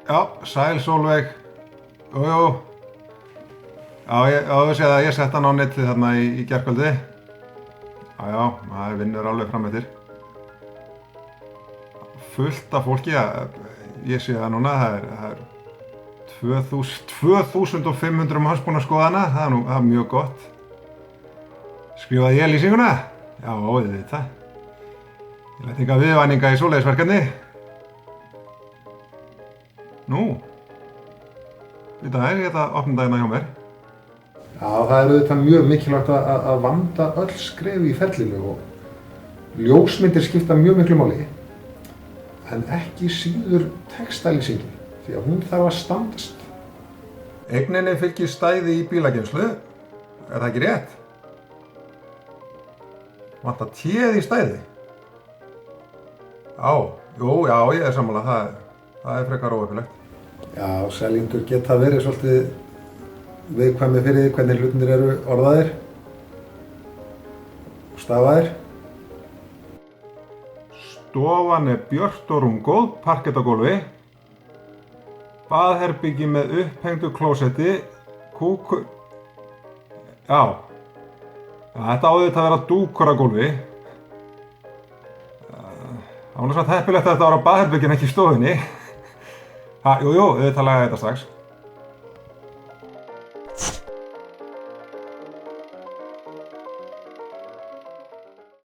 Já, sæl Sólveig. Jú. Já, þú séð að ég sett hann á netið þarna í gærkvöldi. Já, maður vinnur alveg fram eftir. Fullt af fólki, ég sé það núna, það er 2500 manns búin að skoða hana, það er mjög gott. Skrifaði ég lýsinguna? Já, ég veit það. Ég læt enga viðvæninga í svoleiðisverkefni. Nú, í dag ég ætla að opna dagina hjá mér. Já, það er auðvitað mjög mikilvægt að vanda öll skref í ferlinu og ljósmyndir skipta mjög miklu máli, en ekki síður textalýsingin, því að hún þarf að standast. Eigninni fylgir stæði í bílageymslu, er það ekki rétt? Vantar téð í stæði? Já, ég er sammála, það er frekar óheppilegt. Já, seljendur geta verið svolítið viðkvæmir fyrir því hvernig hlutirnir eru orðaðir og stafaðir. Stofan er björt og rúmgóð, parkett á gólfi, baðherbyggi með upphengdu klósetti, Já, þetta á auðvitað að vera dúkur á gólfi. Það var nú samt heppilegt að þetta var á baðherbygginu, ekki í stofunni. Jú, auðvitað lagaði þetta strax.